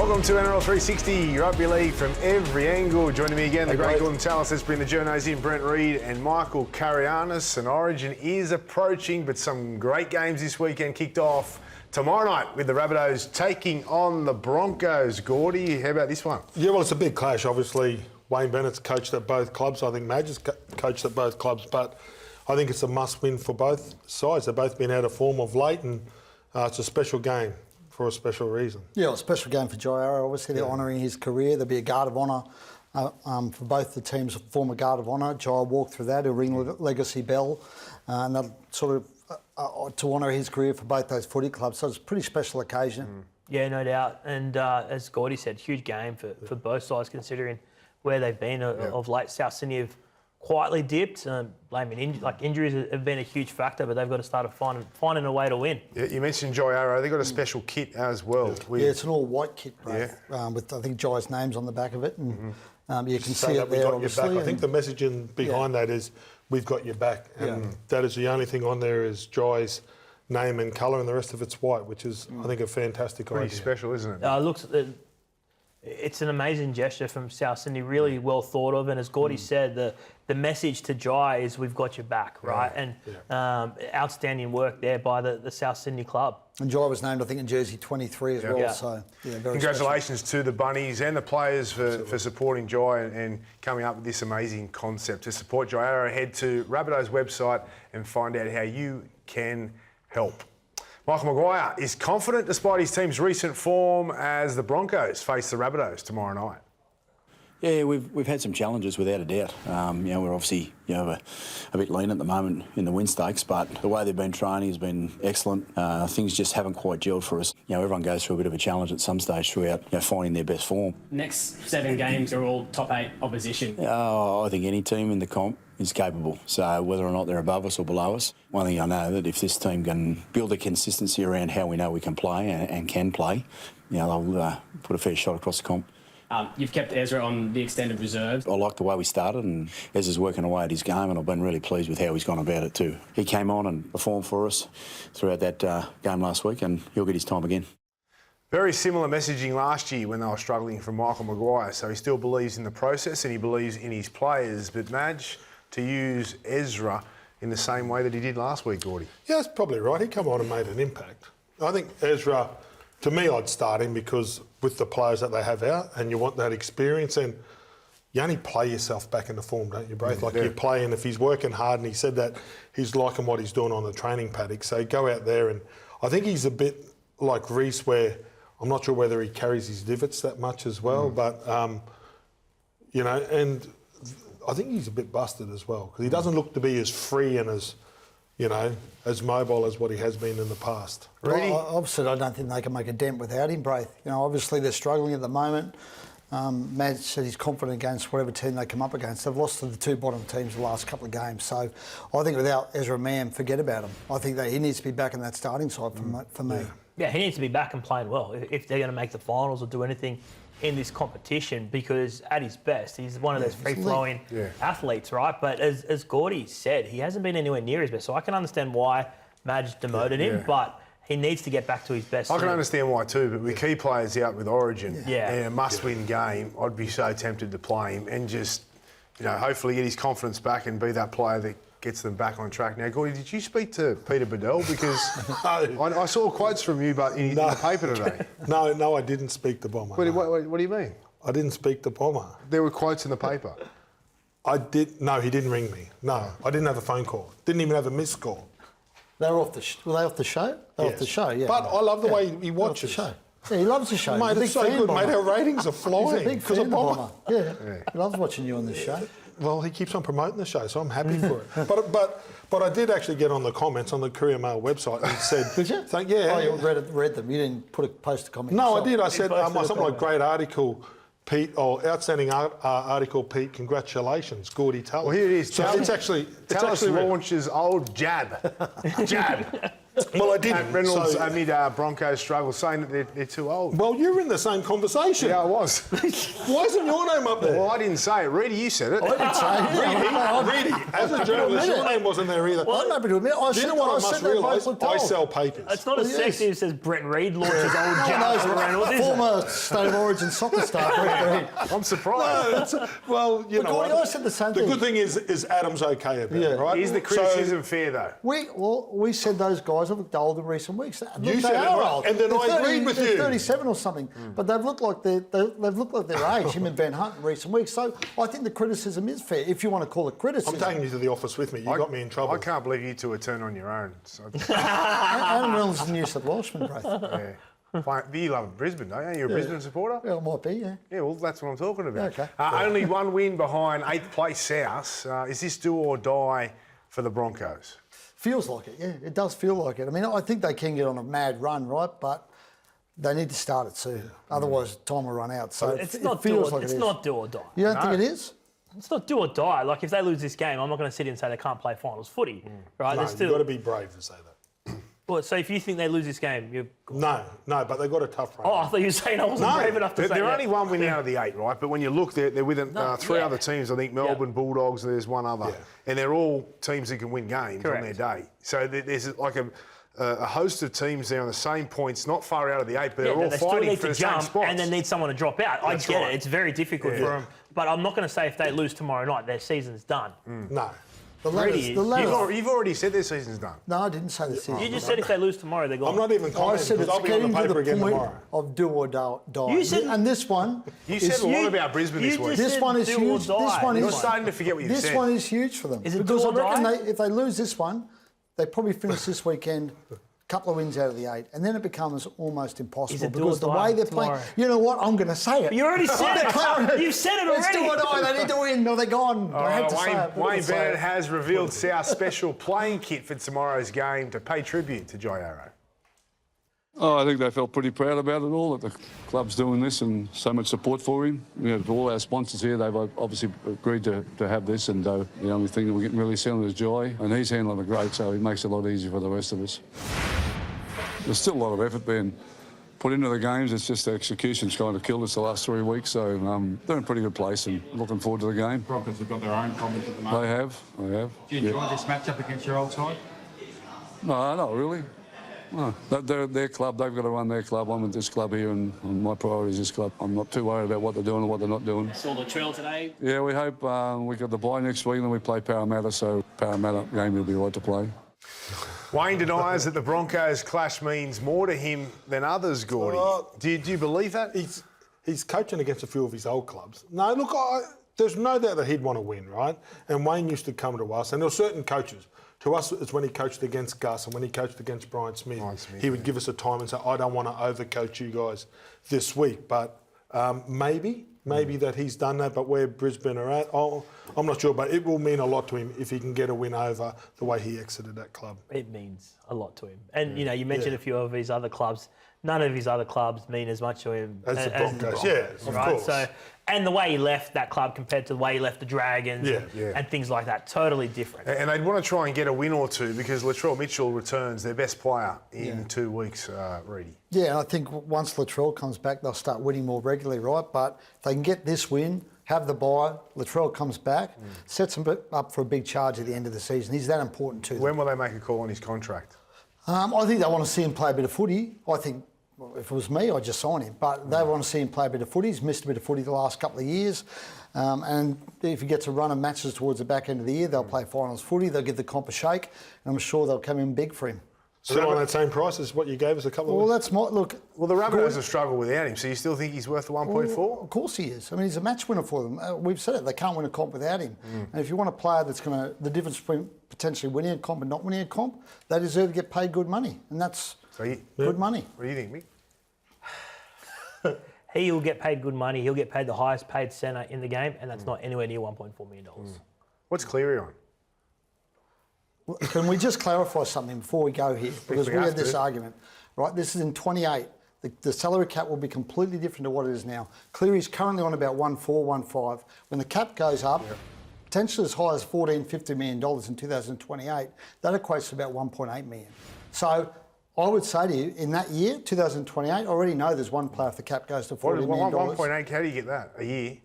Welcome to NRL 360, Rugby League from every angle. Joining me again, the great Gordon Tallis has been the journos in, Brent Reid and Michael Carianis. And Origin is approaching, but some great games this weekend kicked off tomorrow night with the Rabbitohs taking on the Broncos. Gordy, how about this one? Yeah, well, it's a big clash. Obviously, Wayne Bennett's coached at both clubs. I think Madge has coached at both clubs, but I think it's a must-win for both sides. They've both been out of form of late, and it's a special game for a special reason. Yeah, a special game for Jairo. Obviously, they're honouring his career. There'll be a guard of honour for both the teams, a former guard of honour. Jairo walked through that. He'll ring legacy bell, and that'll sort of to honour his career for both those footy clubs. So it's a pretty special occasion. Yeah, no doubt. And as Gordy said, huge game for both sides, considering where they've been of late. South Sydney have quietly dipped. Blaming injuries have been a huge factor, but they've got to start finding a way to win. Yeah, you mentioned Jairo. They've got a special kit as well. Yeah, it's an all-white kit, bro, with, I think, Jai's name's on the back of it. And you can see it there, obviously. I think the messaging behind that is, we've got your back. And that is the only thing on there is Jai's name and colour, and the rest of it's white, which is, I think, a fantastic idea. Pretty special, isn't it? It's an amazing gesture from South Sydney, really well thought of. And as Gordy said, the message to Jai is we've got your back, right? And outstanding work there by the South Sydney club. And Jai was named, I think, in jersey 23 as well. Yeah. So, yeah, very Congratulations special to the Bunnies and the players for supporting Jai and coming up with this amazing concept. To support Jairo, head to Rabbitohs website and find out how you can help. Michael Maguire is confident despite his team's recent form as the Broncos face the Rabbitohs tomorrow night. Yeah, we've had some challenges without a doubt. We're obviously a bit lean at the moment in the win stakes, but the way they've been training has been excellent. Things just haven't quite gelled for us. Everyone goes through a bit of a challenge at some stage throughout finding their best form. Next 7 games are all top 8 opposition. I think any team in the comp is capable. So whether or not they're above us or below us, one thing I know that if this team can build a consistency around how we know we can play and can play, they'll put a fair shot across the comp. You've kept Ezra on the extended reserve. I like the way we started, and Ezra's working away at his game, and I've been really pleased with how he's gone about it too. He came on and performed for us throughout that game last week, and he'll get his time again. Very similar messaging last year when they were struggling from Michael Maguire, so he still believes in the process and he believes in his players. But Madge, to use Ezra in the same way that he did last week, Gordy. Yeah, that's probably right. He come on and made an impact. I think Ezra, to me, I'd start him because with the players that they have out, and you want that experience, and you only play yourself back into form, don't you, Braith? You play, and if he's working hard, and he said that he's liking what he's doing on the training paddock, so go out there, and I think he's a bit like Reece, where I'm not sure whether he carries his divots that much as well, but, and I think he's a bit busted as well, because he doesn't look to be as free and as mobile as what he has been in the past. Well, obviously, I don't think they can make a dent without him, Braith. Obviously they're struggling at the moment. Matt said he's confident against whatever team they come up against. They've lost to the 2 bottom teams the last couple of games. So I think without Ezra Mam, forget about him. I think that he needs to be back in that starting side for me. Yeah, he needs to be back and playing well if they're going to make the finals or do anything in this competition, because at his best, he's one of those free-flowing athletes, right? But as Gordy said, he hasn't been anywhere near his best. So I can understand why Madge demoted him, but he needs to get back to his best. I can understand why too, but with key players out with Origin and a must-win game, I'd be so tempted to play him and just, hopefully get his confidence back and be that player that gets them back on track. Now, Gordy, did you speak to Peter Bedell? Because I saw quotes from you but in the paper today. No, I didn't speak to Bomber. What do you mean? I didn't speak to Bomber. There were quotes in the paper. No, he didn't ring me. No, I didn't have a phone call. Didn't even have a missed call. They were off were they off the show? They were off the show, yeah. But I love the way he watches. The show. Yeah, he loves the show. Mate, it's so good, mate. Our ratings are flying. He's a big fan of Bomber. Yeah, he loves watching you on the show. Well, he keeps on promoting the show, so I'm happy for it. But I did actually get on the comments on the Courier Mail website and said... Did you? Yeah. Oh, you read them. You didn't post a comment No, yourself. I did. I said something like, great article, Pete, or outstanding article, Pete, congratulations, Gordy Tallis. Well, here it is. So it's actually launches old jab. Jab. Well, I didn't. Matt Reynolds so- amid Broncos struggle, saying that they're too old. Well, you're in the same conversation. Yeah, I was. Why isn't your name up there? Well, I didn't say it. Reedy, you said it. I didn't say Really, as a journalist, your name wasn't there either. I'm happy to admit. Do you know what I must realise? I sell papers. It's not as Well, sexy yes. as says Brent Reid launches old No one Jack knows Reynolds, is it? former State of Origin soccer star. Brett Reid. I'm surprised. Well, you know, Gordy, I said the same the thing. good thing is Adam's okay about Yeah. it, right? Is the criticism fair, though? We said those guys have looked old in recent weeks. Look, You they said it, are right? old. And then They're I agreed with they're you. 37 or something, but they've looked like they've looked like their age. Him and Van Hunt in recent weeks. So I think the criticism is fair, if you want to call it I'm criticism. taking you to the office with me. You got me in trouble. I can't believe you two are turned on your own. So, Adam Reynolds is the New South Welshman, Braith. yeah. You love Brisbane, don't you? You're a Brisbane supporter? Well, it might be, yeah. Yeah, well, that's what I'm talking about. Okay. Only one win behind 8th place South. Is this do or die for the Broncos? Feels like it, yeah. It does feel like it. I mean, I think they can get on a mad run, right? But they need to start it soon. Otherwise, time will run out. So It's it not feels do or, like it's it is. not do or die. You don't think it is? It's not do or die. Like, if they lose this game, I'm not going to sit here and say they can't play finals footy, right? No, They're still, you've got to be brave to say that. Well, so if you think they lose this game, you're... No, but they've got a tough run. Oh, I thought you were saying I wasn't No, brave enough to say they're that. only one win out of the 8, right? But when you look, they're with three yeah. other teams. I think Melbourne, Bulldogs, there's one other. Yeah. And they're all teams that can win games on their Correct. day. So there's like a host of teams there on the same points, not far out of the 8, but they're all they still fighting need for to the same jump spots. and then need someone to drop out. That's I get right. it. It's very difficult for them. But I'm not going to say if they lose tomorrow night, their season's done. No. The Really? ladders, You've already said their season's done. No, I didn't say the season. You just said if they lose tomorrow, they're gone. I'm not even I commenting said because it's I'll be on getting the to paper the again point tomorrow. of do or die. You said- and this one, You said a lot about Brisbane this you week. just this one is do or huge. die. This one You're is starting to forget what you've this said. one is huge for them. Is it because do I or reckon die? if they lose this one, they probably finish this weekend. Couple of wins out of the 8, and then it becomes almost impossible Is it do because or the die way they're playing. tomorrow? You know what? I'm going to say it. You already said it. You've said it It's do or already. die. They need to win, or they're gone. I hate to say it. but Wayne I'll say Bennett it. has revealed South's special playing kit for tomorrow's game to pay tribute to Jai Arrow. Oh, I think they felt pretty proud about it all, that the club's doing this and so much support for him. You know, for all our sponsors here, they've obviously agreed to have this, and the only thing that we're getting really selling is Jai, and he's handling it great, so it makes it a lot easier for the rest of us. There's still a lot of effort being put into the games. It's just the execution's kind of killed us the last 3 weeks, so they're in a pretty good place and looking forward to the game. Broncos have got their own problems at the moment. They have. Do you enjoy this matchup against your old side? No, not really. No, they're their club. They've got to run their club. I'm at this club here, and my priority is this club. I'm not too worried about what they're doing or what they're not doing. Saw Latrell today. Yeah, we hope we got the bye next week, and then we play Parramatta, so Parramatta game will be right to play. Wayne denies that the Broncos clash means more to him than others, Gordy. Do you believe that? He's coaching against a few of his old clubs. No, look, there's no doubt that he'd want to win, right? And Wayne used to come to us, and there were certain coaches. To us, it's when he coached against Gus and when he coached against Brian Smith. He would give us a time and say, I don't want to overcoach you guys this week. But maybe that he's done that, but where Brisbane are at, I'm not sure. But it will mean a lot to him if he can get a win over the way he exited that club. It means a lot to him. And, you know, you mentioned a few of his other clubs. None of his other clubs mean as much to him As the Broncos, yeah, of right? course. So, and the way he left that club compared to the way he left the Dragons and things like that, totally different. And they'd want to try and get a win or two because Latrell Mitchell returns their best player in 2 weeks, Reedy. Yeah, and I think once Latrell comes back, they'll start winning more regularly, right? But if they can get this win, have the bye, Latrell comes back, sets them up for a big charge at the end of the season. He's that important to them. When will they make a call on his contract? I think they want to see him play a bit of footy. I think if it was me, I'd just sign him. But they want to see him play a bit of footy. He's missed a bit of footy the last couple of years. And if he gets a run of matches towards the back end of the year, they'll play finals footy. They'll give the comp a shake. And I'm sure they'll come in big for him. Still on that same price as what you gave us a couple of Well, weeks. that's my... Look... Well, the Rabbitohs have struggled without him, so you still think he's worth the 1.4? Well, of course he is. I mean, he's a match winner for them. We've said it, they can't win a comp without him. And if you want a player that's going to... The difference between potentially winning a comp and not winning a comp, they deserve to get paid good money. And that's good money. What do you think, Mick? He will get paid good money. He'll get paid the highest paid centre in the game, and that's not anywhere near $1.4 million. What's Cleary on? Can we just clarify something before we go here? Because we have had this to. argument, right? This is in 28. The salary cap will be completely different to what it is now. Cleary's currently on about 1.4, 1.5. When the cap goes up, potentially as high as $14, $15 million in 2028. That equates to about 1.8 million. So I would say to you, in that year, 2028, I already know there's one player if the cap goes to $40 million. 1.8, how do you get that? A year?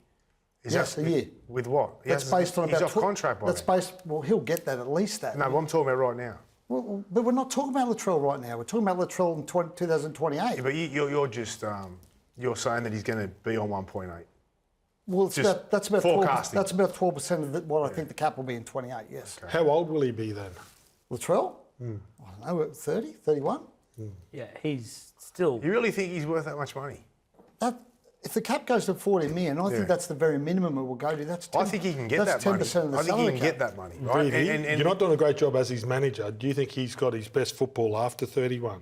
Yes, a year. With what? That's based on he's about... off contract by That's then. based... Well, he'll get that, at least that. No, but I'm talking about right now. Well, but we're not talking about Latrell right now. We're talking about Latrell in 2028. Yeah, but you're just... you're saying that he's going to be on 1.8. Well, it's Just that's about forecasting. 12%, that's about 12% of what I think the cap will be in 28, yes. Okay. How old will he be then? Latrell? I don't know, 30, 31? Yeah, he's still. You really think he's worth that much money? If the cap goes to 40 million, I think that's the very minimum it will go to. That's 10, I think he can get that that's 10% money. of the I think he salary can cap. get that money, right? Really? And You're not doing a great job as his manager. Do you think he's got his best football after 31?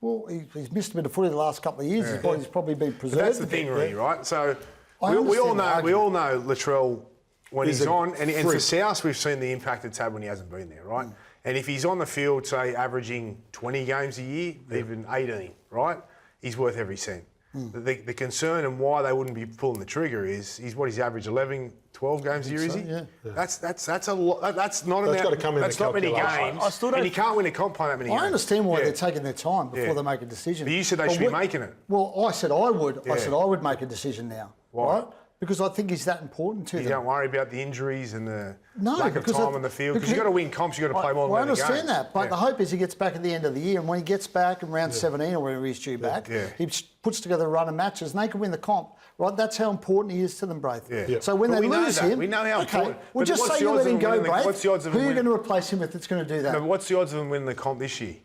Well, he's missed a bit of footy the last couple of years. He's probably been But preserved. that's the a bit. thing, really, right? So I we all understand the know argument. Latrell when He's he's a on, and for freak. South we've seen the impact it's had when he hasn't been there, right? And if he's on the field, say averaging 20 games a year, even 18, right? He's worth every cent. The concern and why they wouldn't be pulling the trigger is he's average 11, 12 games a year, is he? yeah. That's a lot. That's not That's enough. gotta come in That's the not many calculation. games. I still don't- and you can't win a comp playing that many games. I understand why Yeah. they're taking their time before Yeah. they make a decision. But you said they should be making it. Well, I said I would. I Yeah. said I would make a decision now. Why? Right? Because I think he's that important to You them. don't worry about the injuries and the No, lack of because time on the field because you've got to win comps. You've got to play more I than 11 understand games. that, but Yeah. the hope is he gets back at the end of the year, and when he gets back in round 17 or wherever he's due back, he puts together a run of matches, and they can win the comp. Right? That's how important he is to them, Braith. Yeah. Yeah. So when But they we know lose that. him, We know how okay, important- well, but just what's say the you odds let of him him go, winning the- Braith. what's the odds of Who him are you going to winning- replace him with that's going to do that? No, but what's the odds of him winning the comp this year?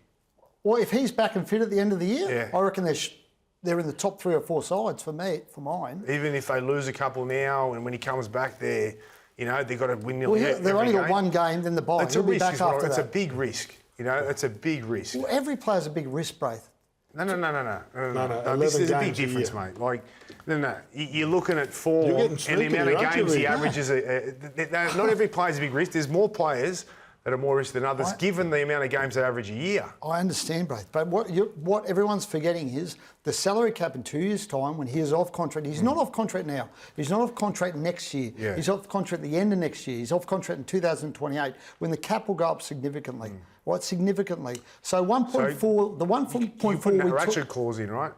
Well, if he's back and fit at the end of the year, Yeah. I reckon they're in the top 3 or 4 sides for mine. Even if they lose a couple now, and when he comes back there, you know they've got to win nearly Well, every they've only got game. one game, then the bye. It's a He'll be risk. back after It's that. a big risk. You know, it's a big risk. Well, every player's a big risk, Braith. No. No, This 11 is a big games a difference, year. mate. Like, no. You're looking at 4 You're getting and the sneaky, amount of aren't you, games he Reece? averages. Not every player's a big risk. There's more players that are more risk than others, given the amount of games they average a year. I understand, Braith, but what everyone's forgetting is the salary cap in 2 years' time when he is off contract. He's not off contract now. He's not off contract next year. Yeah. He's off contract at the end of next year. He's off contract in 2028 when the cap will go up significantly. Right, significantly. So 1.4, the 1.4 You put that we ratchet took, clause in, right?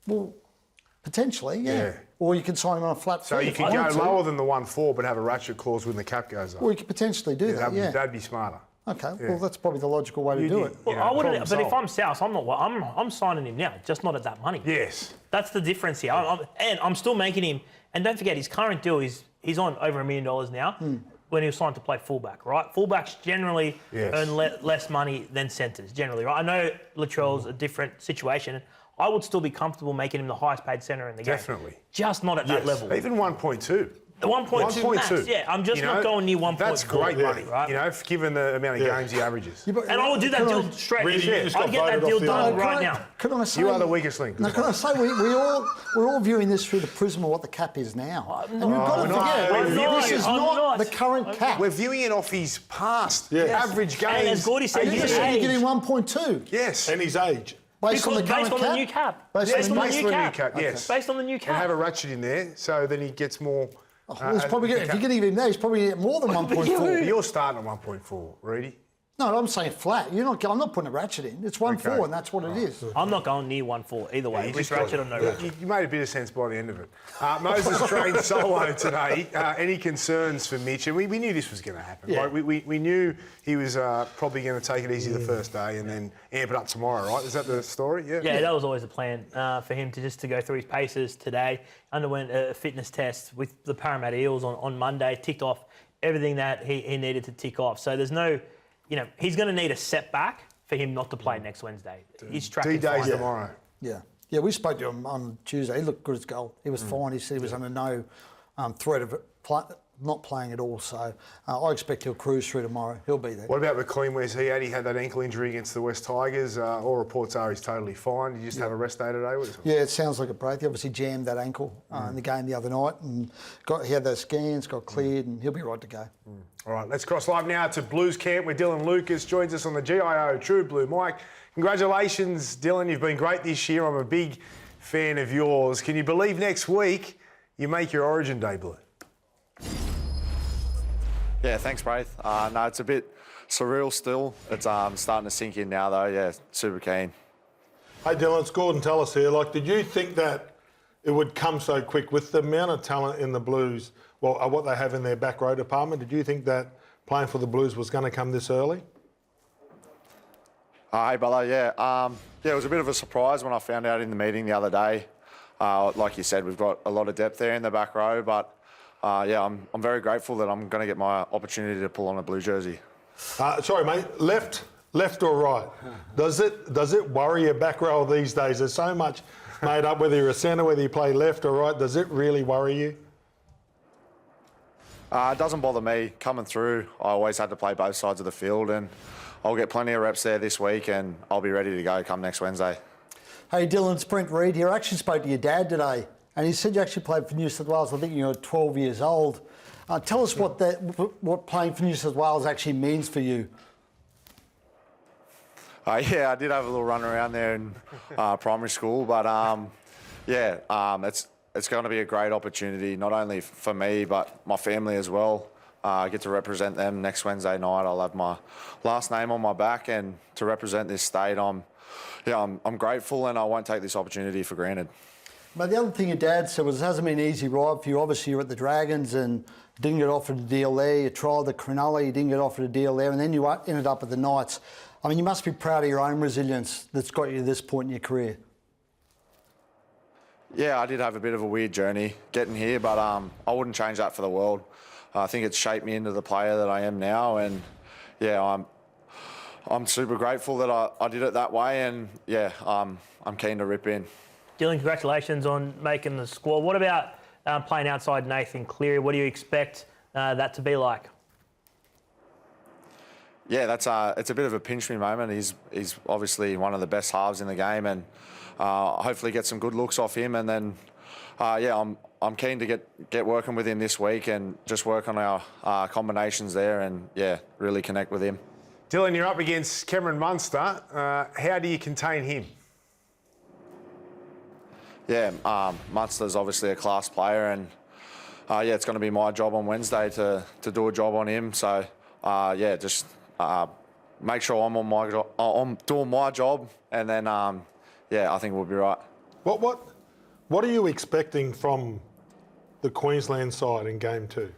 well, potentially, yeah. Yeah. Or you can sign him on a flat So fee you if could you go want to. lower than the 1.4, but have a ratchet clause when the cap goes up. Or you could potentially do that, yeah. That'd be smarter. Okay, well, that's probably the logical way to do it. Well, You know, I wouldn't. problem But if solved. I'm South, I'm signing him now, just not at that money. Yes. That's the difference here. And I'm still making him. And don't forget, his current deal is he's on over $1 million now. When he was signed to play fullback, right? Fullbacks generally earn less money than centres, generally, right? I know Latrell's a different situation. I would still be comfortable making him the highest paid centre in the game. Definitely. Just not at that level. Even 1.2. The 1.2 max, yeah. I'm just not going near 1.4. That's great money, right? you know, given the amount of games he averages. Yeah, but- And I would do that can deal I- straight. Really, you just I'd got get that voted deal off the done island. right now. Can I say You are the weakest link. No, can I say we're all viewing this through the prism of what the cap is now, and you've got to we're not. forget We're this is I'm not not. the current cap. We're viewing it off his past average games. And as Gordy said, And his you're saying age. you're getting 1.2. Yes. And his age. Based on the Because current based on the new cap. Based Yes, on the based new on the new cap. cap, yes. Based on the new And cap. have a ratchet in there, so then he gets more. Well, he's probably if you're getting him there, he's probably getting more than 1.4. You're starting at 1.4, Reedy. No, I'm saying flat. I'm not putting a ratchet in. It's 1.4, Okay. and that's what it is. I'm not going near 1.4 either way. You With just ratchet or no ratchet. You made a bit of sense by the end of it. Moses trained solo today. Any concerns for Mitch? And we knew this was going to happen, right? We knew he was probably going to take it easy the first day and then amp it up tomorrow, right? Is that the story? Yeah, that was always the plan for him to go through his paces today. Underwent a fitness test with the Parramatta Eels on Monday, ticked off everything that he needed to tick off. So there's no, he's going to need a setback for him not to play next Wednesday. He's tracking D-Days fine. tomorrow. Yeah, we spoke to him on Tuesday. He looked good as gold. He was fine. He said he was under no threat of not playing at all. So I expect he'll cruise through tomorrow. He'll be there. What about McLean? Where's he at? He had that ankle injury against the West Tigers. All reports are he's totally fine. Did you just have a rest day today? Yeah, it sounds like a break. He obviously jammed that ankle in the game the other night, and he had those scans, got cleared, and he'll be right to go. All right, let's cross live now to Blues Camp where Dylan Lucas joins us on the GIO True Blue mic. Congratulations, Dylan. You've been great this year. I'm a big fan of yours. Can you believe next week you make your Origin debut? Yeah, thanks, Braith. No, it's a bit surreal still. It's starting to sink in now, though. Yeah, super keen. Hey, Dylan, it's Gordon. Tell us here. Did you think that it would come so quick with the amount of talent in the Blues? Well, what they have in their back row department. Did you think that playing for the Blues was going to come this early? Hey, brother. Yeah, it was a bit of a surprise when I found out in the meeting the other day. Like you said, we've got a lot of depth there in the back row, but I'm very grateful that I'm going to get my opportunity to pull on a blue jersey. Sorry, mate. Left or right? Does it worry your back row these days? There's so much made up, whether you're a centre, whether you play left or right. Does it really worry you? It doesn't bother me. Coming through, I always had to play both sides of the field, and I'll get plenty of reps there this week, and I'll be ready to go come next Wednesday. Hey, Dylan, it's Brent Reid here. I actually spoke to your dad today, and he said you actually played for New South Wales. I think you were 12 years old. Tell us what playing for New South Wales actually means for you. Yeah, I did have a little run around there in primary school, but it's going to be a great opportunity, not only for me, but my family as well. I get to represent them next Wednesday night. I'll have my last name on my back, and to represent this state, I'm grateful, and I won't take this opportunity for granted. But the other thing your dad said was it hasn't been an easy ride for you. Obviously, you're at the Dragons and didn't get offered a deal there. You tried the Cronulla, you didn't get offered a deal there, and then you ended up at the Knights. I mean, you must be proud of your own resilience that's got you to this point in your career. Yeah, I did have a bit of a weird journey getting here, but I wouldn't change that for the world. I think it's shaped me into the player that I am now, and I'm super grateful that I did it that way, and I'm keen to rip in. Dylan, congratulations on making the squad. What about playing outside Nathan Cleary? What do you expect that to be like? Yeah, it's a bit of a pinch me moment. He's obviously one of the best halves in the game, and hopefully get some good looks off him. And then, I'm keen to get working with him this week and just work on our combinations there, and really connect with him. Dylan, you're up against Cameron Munster. How do you contain him? Yeah, Munster's obviously a class player, and it's going to be my job on Wednesday to do a job on him. So just make sure I'm doing my job, and then I think we'll be right. What are you expecting from the Queensland side in Game 2?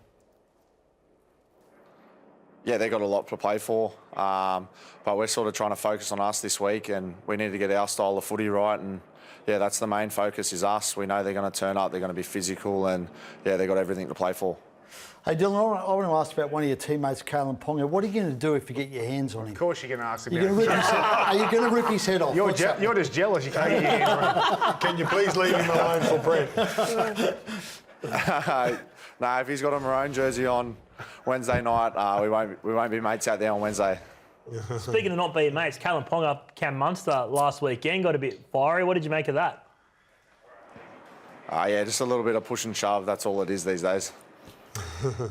Yeah, they've got a lot to play for, but we're sort of trying to focus on us this week, and we need to get our style of footy right, and that's the main focus is us. We know they're going to turn up, they're going to be physical, and they've got everything to play for. Hey, Dylan, I want to ask about one of your teammates, Kalyn Ponga. What are you going to do if you get your hands on him? Of course you're going to ask him. Are you going to rip his head off? You're just jealous you can't get your hands on him. Can you please leave him alone for Brent? No, if he's got a maroon jersey on Wednesday night, we won't be mates out there on Wednesday. Speaking of not being mates, Kalyn Ponga, Cam Munster last weekend got a bit fiery. What did you make of that? Just a little bit of push and shove. That's all it is these days.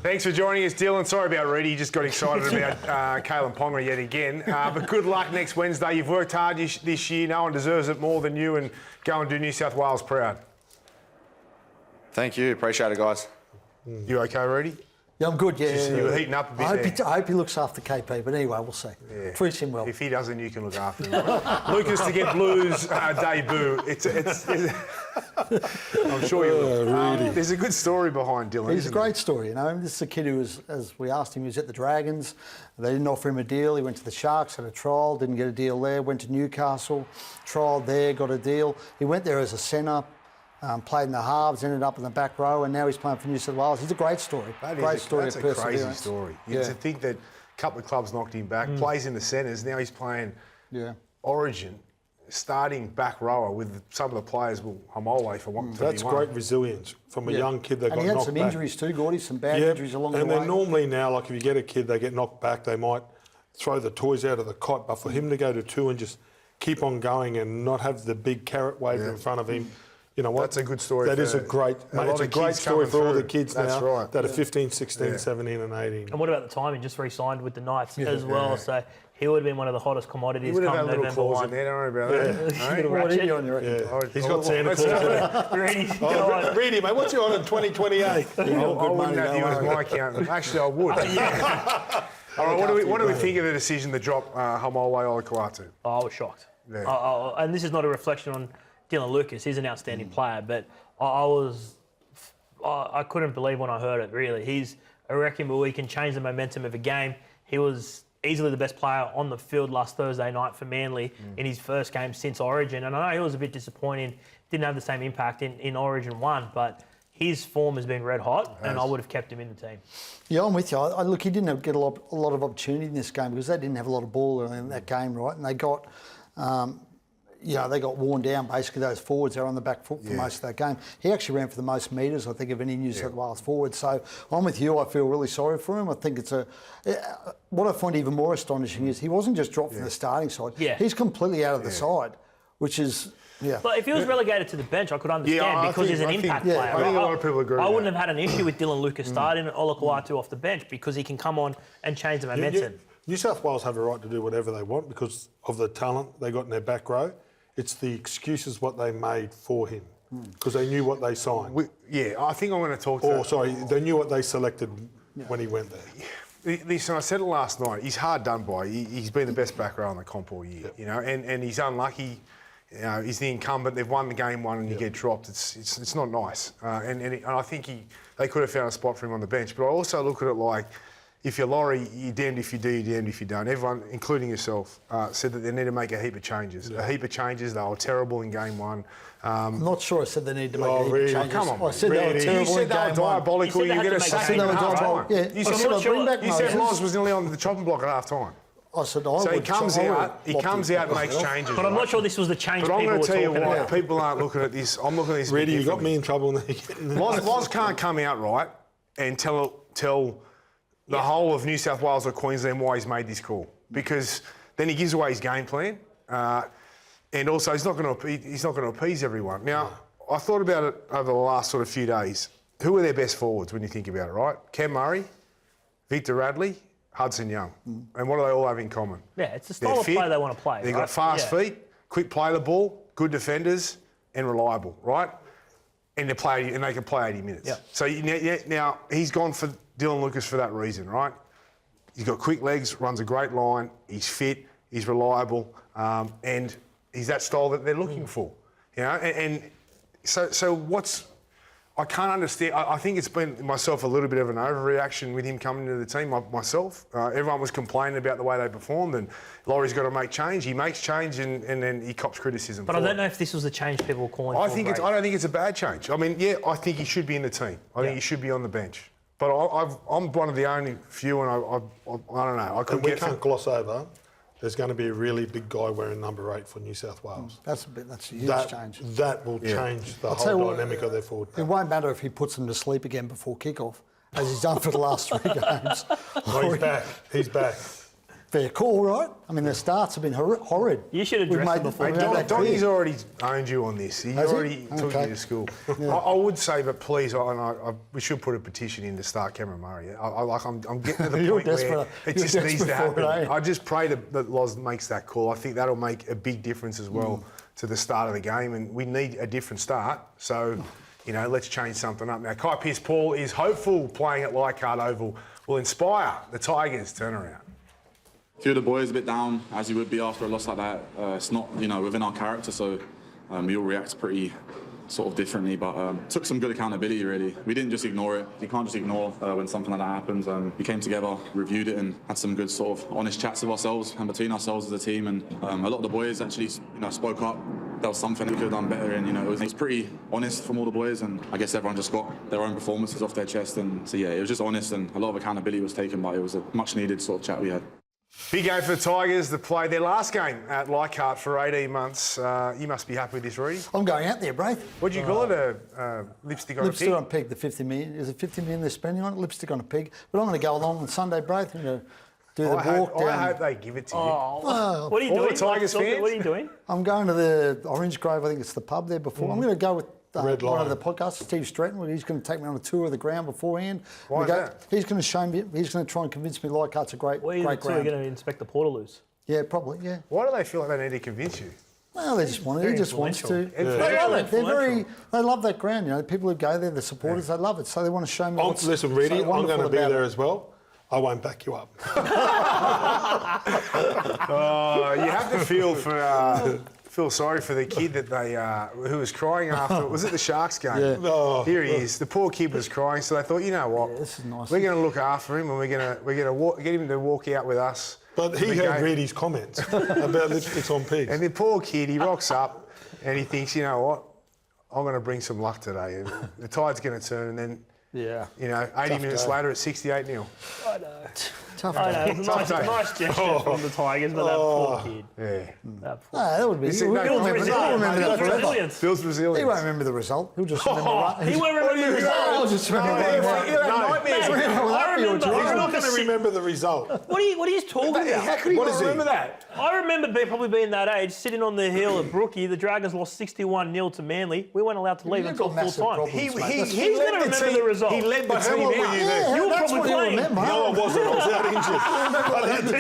Thanks for joining us, Dylan. Sorry about Reedy. He just got excited about Kalyn Ponga yet again. But good luck next Wednesday. You've worked hard this year. No one deserves it more than you, and go and do New South Wales proud. Thank you. Appreciate it, guys. You okay, Reedy? Yeah, I'm good, yeah. You were heating up a bit I hope he looks after KP, but anyway, we'll see. Yeah. Treats him well. If he doesn't, you can look after him. Lucas to get Blues debut. It's I'm sure you will. There's a good story behind Dylan. He's a great story, you know. This is a kid who was, as we asked him, he was at the Dragons. They didn't offer him a deal. He went to the Sharks, had a trial, didn't get a deal there. Went to Newcastle, trialled there, got a deal. He went there as a centre. Played in the halves, ended up in the back row, and now he's playing for New South Wales. It's a great story. That's a crazy story. To think that a couple of clubs knocked him back, plays in the centres, now he's playing Origin, starting back rower with some of the players I'm away for 1 That's great resilience from a young kid that got knocked back. And he had some injuries too, Gordy, some bad injuries along the way. And then normally now, like if you get a kid, they get knocked back, they might throw the toys out of the cot, but for him to go to 2 and just keep on going and not have the big carrot waved in front of him, you know what? That's a good story. That is a great, mate, it's a great story for all the kids That's now right. that are 15, 16, 17 and 18. And what about the timing? Just re-signed with the Knights as well. So he would have been one of the hottest commodities. He would have come had little November clause 1. in there, don't worry about that. Bit of ratchet. Yeah. He's got Santa Claus in it. Ready? Go on. Reedy, mate, what's you on in 2028? I wouldn't have you as my accountant. Actually, I would. All right, what do we think of the decision to drop Hamoawe Olakau'atu? I was shocked. Yeah. And this is not a reflection on Dylan Lucas. He's an outstanding player, but I couldn't believe when I heard it, really. I reckon he can change the momentum of a game. He was easily the best player on the field last Thursday night for Manly in his first game since Origin. And I know he was a bit disappointing, didn't have the same impact in Origin 1, but his form has been red hot, and I would have kept him in the team. Yeah, I'm with you. Look, he didn't get a lot of opportunity in this game because they didn't have a lot of ball in that game, right? And they got, they got worn down. Basically, those forwards, they were on the back foot for most of that game. He actually ran for the most metres, I think, of any New South Wales forward. So I'm with you. I feel really sorry for him. I think what I find even more astonishing is he wasn't just dropped from the starting side. Yeah. He's completely out of the side, which is. Yeah. But if he was relegated to the bench, I could understand because he's an impact player. I think a lot of people agree I with wouldn't have had an issue with Dylan Lucas starting and Olakau'atu off the bench because he can come on and change the momentum. New South Wales have a right to do whatever they want because of the talent they got in their back row. It's the excuses what they made for him because they knew what they signed. I think I'm going to talk to they knew what they selected when he went there. Listen, I said it last night. He's hard done by. He's been the best back row in the comp all year, you know, and he's unlucky. You know, he's the incumbent. They've won the game one, and you get dropped. It's not nice. And I think they could have found a spot for him on the bench. But I also look at it like, if you're Laurie, you're damned if you do, you're damned if you don't. Everyone, including yourself, said that they need to make a heap of changes. A heap of changes. They were terrible in game one. I'm not sure I said they need to make a heap of changes. Come on, I said they were terrible. You said they were diabolical. You're going to sack them at half time. Yeah, You said Loz was nearly on the chopping block at half time. I said So he comes out and makes changes. But I'm not sure this was the change But I'm people going were to tell you talking what, about. people aren't looking at this. I'm looking at this. Reedy, you got me in trouble. Loz can't come out right and tell the whole of New South Wales or Queensland why he's made this call, because then he gives away his game plan, and also he's not going to appease everyone. Now, I thought about it over the last sort of few days. Who are their best forwards when you think about it, right? Cam Murray, Victor Radley, Hudson Young. And what do they all have in common? Yeah, it's the style of play they want to play. They've got fast feet, quick play the ball, good defenders, and reliable, right? And they can play 80 minutes. Yeah. So now he's gone for Dylan Lucas for that reason, right? He's got quick legs, runs a great line, he's fit, he's reliable, and he's that style that they're looking for. You know, and so what's... I can't understand. I think it's been myself a little bit of an overreaction with him coming into the team. Myself, everyone was complaining about the way they performed, and Laurie's got to make change. He makes change, and then he cops criticism. But I don't know if this was the change people were calling for. I don't think it's a bad change. I mean, I think he should be in the team. I think he should be on the bench. But I'm one of the only few, and I don't know. We can't gloss over. There's going to be a really big guy wearing number 8 for New South Wales. That's a huge change. That will change the whole dynamic of their forward pack. It won't matter if he puts them to sleep again before kick-off, as he's done for the last 3 games. Well, he's back. He's back. Fair call, right? I mean, the starts have been horrid. You should address them before. Donny's already owned you on this. He already took you to school. Yeah. I would say, but please, we should put a petition in to start Cameron Murray. I'm getting to the point where it just needs to happen. I just pray that Loz makes that call. I think that'll make a big difference as well to the start of the game, and we need a different start. So, let's change something up. Now, Kai Pearce-Paul is hopeful playing at Leichhardt Oval will inspire the Tigers' turnaround. A few of the boys a bit down, as you would be after a loss like that. It's not, within our character, so we all react pretty sort of differently, but took some good accountability, really. We didn't just ignore it. You can't just ignore when something like that happens. We came together, reviewed it, and had some good sort of honest chats with ourselves and between ourselves as a team, and a lot of the boys actually, spoke up. There was something we could have done better, and, it was pretty honest from all the boys, and I guess everyone just got their own performances off their chest, and so, it was just honest, and a lot of accountability was taken, but it was a much-needed sort of chat we had. Big game for the Tigers to play their last game at Leichhardt for 18 months. You must be happy with this, Reedy. I'm going out there, Braith. What do you call it? A lipstick on a pig? Lipstick on a pig, the 50 million. Is it 50 million they're spending on it? Lipstick on a pig. But I'm going to go along on Sunday, Braith. I'm going to do the walk down. I hope they give it to you. Oh, what are you doing? All the Tigers fans? What are you doing? I'm going to the Orange Grove, I think it's the pub there before. I'm going to go with Red one line. of the podcasts, Steve Stratton. He's going to take me on a tour of the ground beforehand. Why is that? He's going to show me. He's going to try and convince me Leichhardt's a great Well, you're ground. going to inspect the Portaloos. Yeah, probably. Yeah. Why do they feel like they need to convince you? Well, they just want it. He just wants to. Influential. They love it. They're Influential. they love that ground. You know, people who go there, the supporters, they love it. So they want to show me. what's Listen, Reedy, so I'm going to wonderful be about there it. as well. I won't back you up. You have to feel sorry for the kid that they who was crying after. Was it the Sharks game? Yeah. Oh. Here he is. The poor kid was crying, so they thought, you know what? Yeah, this is nice. We're going to look after him, and we're going to get him to walk out with us. But he The heard game. Reedy's comments about lipsticks on pigs. And the poor kid, he rocks up, and he thinks, you know what? I'm going to bring some luck today. And the tide's going to turn, and then, Yeah. 80 minutes later, it's 68-0. I know. Tough. I know. It was a Tough day. nice gesture from the Tigers, but that poor kid. Yeah. That poor No, that would be. You see, He'll no, remember Bill's that resilience. forever. Resilience. Bill's resilience. He won't remember the result. He'll just remember. He won't remember the you result. I'll just remember. nightmares. I remember. He's I not going to remember. remember the result. What are you talking How about? could he What not is he? remember that? I remember probably being that age, sitting on the hill at Brookie. The Dragons lost 61-0 to Manly. We weren't allowed to leave You've until got full massive time. problems, mate. That's- He's led gonna remember the result. He led the But how team old were out. you then? Yeah, You were that's probably what he'll playing. remember. No, I wasn't. I was out injured.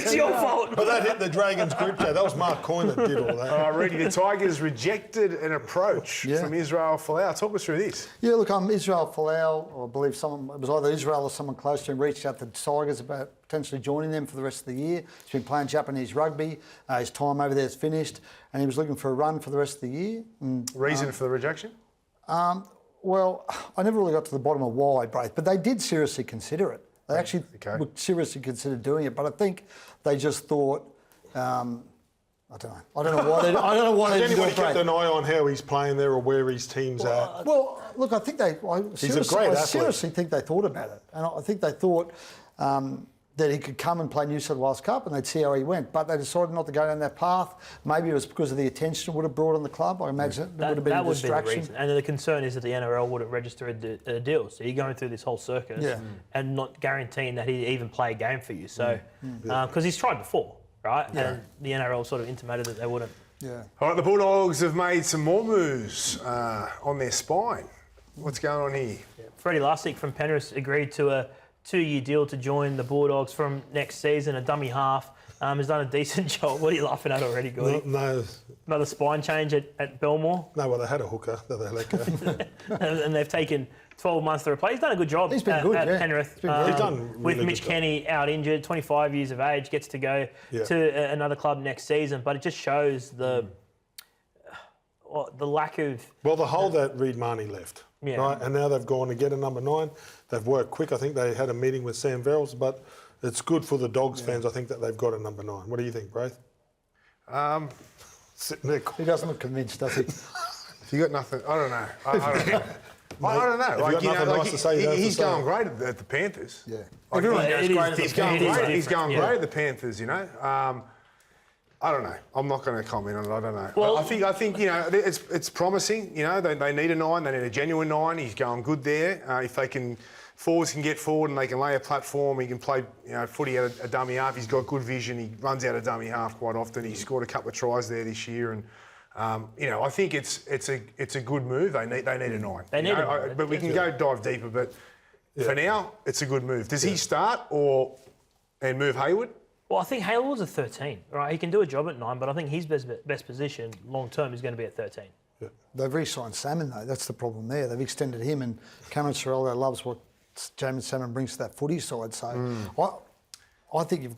It's your fault. But that hit the Dragons group chat. That was Mark Coyne that did all that. Reedy, the Tigers rejected an approach Yeah. from Israel Folau. Talk us through this. Yeah, look, Israel Folau, or I believe it was either Israel or someone close to him, reached out to the Tigers about potentially joining them for the rest of the year. He's been playing Japanese rugby. His time over there is finished, and he was looking for a run for the rest of the year. And, Reason for the rejection? well, I never really got to the bottom of why, Braith, but they did seriously consider it. They actually would seriously consider doing it, but I think they just thought, I don't know. I don't know why they Has didn't do anybody it, kept Braith. an eye on how he's playing there or where his team's at? Well, look, I think I athlete. seriously think they thought about it, and I think they thought that he could come and play New South Wales Cup, and they'd see how he went. But they decided not to go down that path. Maybe it was because of the attention it would have brought on the club. I imagine it would have been a distraction. the reason. And the concern is that the NRL wouldn't register a deal. So you're going through this whole circus and not guaranteeing that he'd even play a game for you. So because he's tried before, right? Yeah. And the NRL sort of intimated that they wouldn't. Yeah. All right, the Bulldogs have made some more moves on their spine. What's going on here? Freddie Lussick from Penrith agreed to a 2-year deal to join the Bulldogs from next season, a dummy half. Has done a decent job. What are you laughing at already, Gordy? No, Another spine change at Belmore. no, well, they had a hooker that they let go. And they've taken 12 months to replace. He's done a good job He's been at, good, at yeah. Penrith. He's been good. He's done a with really Mitch good job. Kenny out injured, 25 years of age, gets to go to another club next season. But it just shows the lack of... Well, the hole that Reid Marnie left, Yeah. right? And now they've gone to get a number 9. They've worked quick. I think they had a meeting with Sam Verrills, but it's good for the Dogs fans, I think, that they've got a number 9. What do you think, Braith? Sitting there. He doesn't look convinced, does he? If you got nothing, I don't know. I don't know. I don't know. If you got nothing nice to say, you don't have to he's say going it. great at the Panthers. Yeah. Like, Everyone it goes is great at the he's going different. Panthers. great. He's going Yeah. great at the Panthers. You know. I don't know. I'm not going to comment on it. I don't know. Well- I think it's promising. You know, they need a 9. They need a genuine 9. He's going good there. If they can, forwards can get forward and they can lay a platform. He can play footy out of a dummy half. He's got good vision. He runs out of dummy half quite often. He scored a couple of tries there this year, and I think it's a good move. They need a 9. They need a 9. But we can go dive deeper. But for now, it's a good move. Does he start and move Hayward? Well, I think Hayward's a 13, right? He can do a job at 9, but I think his best position long term is going to be at 13. They've re-signed Salmon, though. That's the problem there. They've extended him, and Cameron Sorrello loves what James Salmon brings to that footy side. So I think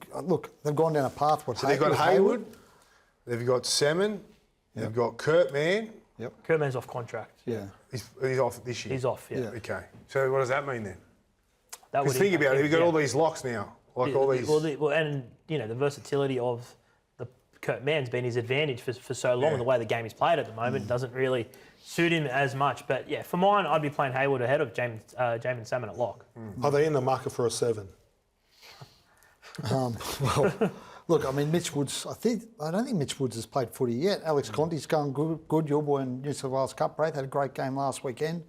they've gone down a path. So they've got Hayward, they've got Salmon, they've got Kurt Mann. Kurtman's off contract. Yeah. He's off this year. He's off, yeah. Okay. So what does that mean then? That Because think about it. We've got all these locks now. All these. And the versatility of the Kurt Mann's been his advantage for so long. And the way the game is played at the moment doesn't really suit him as much. But yeah, for mine, I'd be playing Hayward ahead of Jamin Salmon at lock. Are they in the market for a 7? Well, look, I mean, Mitch Woods. I don't think Mitch Woods has played footy yet. Alex Conti's going good. Your boy in New South Wales Cup, Braith, had a great game last weekend.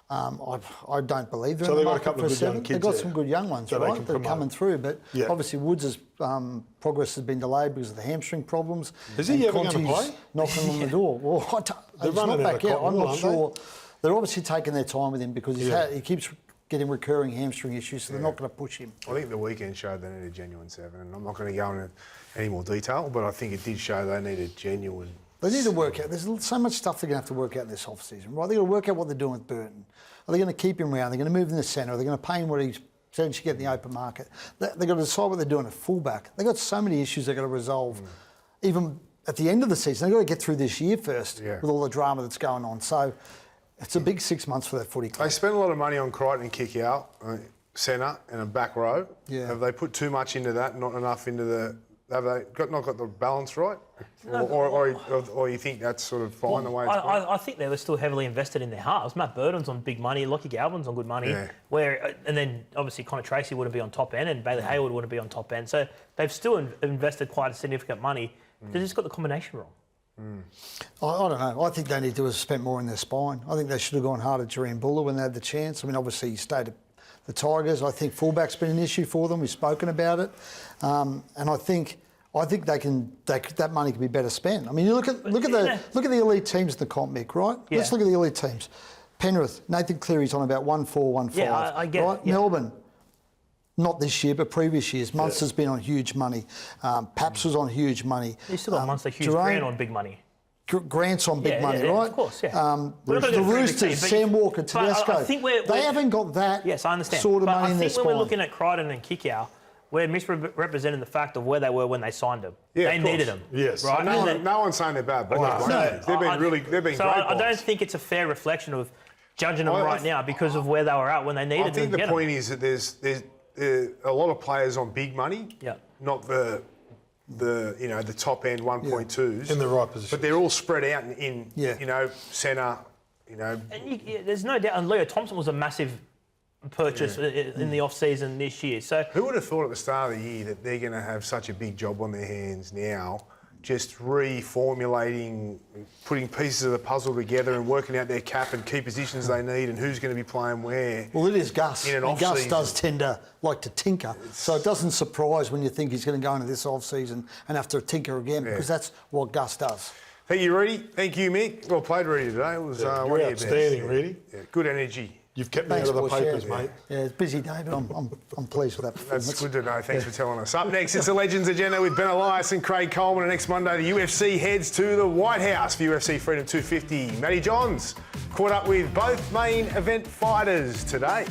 I don't believe they're So in they've the got a market couple for of good young 7. kids They've got there some good young ones, that they right? can That are promote. coming through, but Yeah. obviously Woods' progress has been delayed because of the hamstring problems. Is he and ever gonna Conti's play? knocking on the door. Well, They're it's running not out back of yet. cotton I'm wool, not aren't sure. they're obviously taking their time with him because he keeps getting recurring hamstring issues, so they're not going to push him. I think the weekend showed they need a genuine 7, and I'm not going to go into any more detail, but I think it did show they need a genuine. They need to work out. There's so much stuff they're going to have to work out in this off-season, right? They've got to work out what they're doing with Burton. Are they going to keep him around? They're going to move him in the centre. Are they going to pay him what he's potentially get in the open market? They've got to decide what they're doing at fullback. They've got so many issues they've got to resolve. Even at the end of the season, they've got to get through this year first with all the drama that's going on. So it's a big 6 months for that footy club. They spent a lot of money on Crichton and kick out, centre and a back row. Yeah. Have they put too much into that, not enough into the... Have they not got the balance right? Or you think that's sort of fine the way it's going? I think they were still heavily invested in their halves. Matt Burton's on big money, Lockie Galvin's on good money, and then obviously Connor Tracy wouldn't be on top end and Bailey Hayward wouldn't be on top end. So they've still invested quite a significant money. They've just got the combination wrong. I don't know. I think they need to have spent more in their spine. I think they should have gone harder at Jureen Buller when they had the chance. I mean, obviously he stayed at the Tigers. I think fullback's been an issue for them. We've spoken about it, and I think that money can be better spent. I mean, you look at the elite teams in the comp, Mick, right? Yeah. Let's look at the elite teams. Penrith, Nathan Cleary's on about 1-4, 1-5. Yeah, I get right? it. Yeah. Melbourne, not this year, but previous years. Munster's been on huge money. Paps was on huge money. You still got Munster, Hughes, Grant on big money. Grant's on big money, right? Of course, yeah. The Roosters, Sam Walker, Tedesco. I think they haven't got that I understand. sort of money in their I think when spine. we're looking at Crichton and Kickow, we're misrepresenting the fact of where they were when they signed them. Yeah, they needed them. Yes. Right? No one's saying they're bad boys. They've been great boys. I don't think it's a fair reflection of judging them right now because of where they were at when they needed them. I think the point is that there's a lot of players on big money, not the top end 1.2s in the right position, but they're all spread out in centre. And there's no doubt. And Leo Thompson was a massive purchase in the off season this year. So who would have thought at the start of the year that they're going to have such a big job on their hands now? Just reformulating, putting pieces of the puzzle together and working out their cap and key positions they need and who's going to be playing where. Well, it is Gus. In an and Gus off-season. does tend to like to tinker. So it doesn't surprise when you think he's going to go into this off-season and have to tinker again because that's what Gus does. Thank you, Reedy. Thank you, Mick. Well played, Reedy, today. It was one of your best. Outstanding, Reedy. Yeah, good energy. You've kept me out of the papers, mate. Yeah, it's a busy day, but I'm pleased with that performance. That's good to know. Thanks for telling us. Up next, it's the Legends Agenda with Ben Elias and Craig Coleman. And next Monday, the UFC heads to the White House for UFC Freedom 250. Matty Johns caught up with both main event fighters today.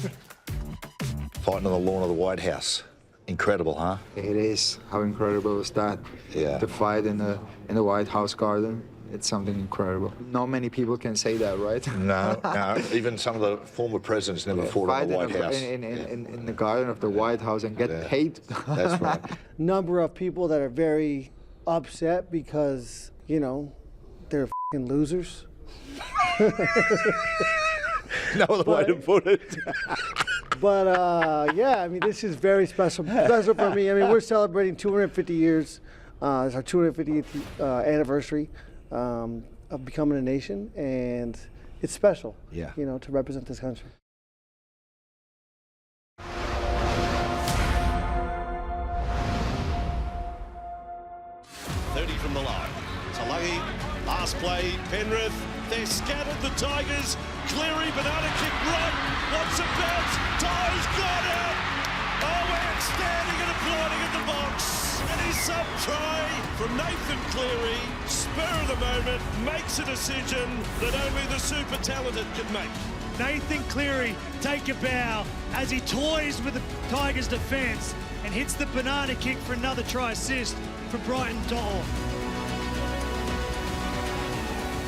Fighting on the lawn of the White House. Incredible, huh? It is. How incredible is that? Yeah. The fight in the White House garden. It's something incredible. Not many people can say that, right? No. Even some of the former presidents never fought in the White House. In the garden of the White House and get paid. That's right. Number of people that are very upset because, they're f***ing losers. No other way to put it. But, this is very special. Special for me. We're celebrating 250 years. It's our 250th anniversary of becoming a nation, and it's special, to represent this country. From the line. Talagi, last play, Penrith, they're scattered, the Tigers, Cleary, banana kick, run, what's a bounce, Ty's got it! Owen standing and applauding in the box, and his sub-try from Nathan Cleary, spur of the moment, makes a decision that only the super talented can make. Nathan Cleary take a bow as he toys with the Tigers' defence and hits the banana kick for another try assist for Brighton Doll.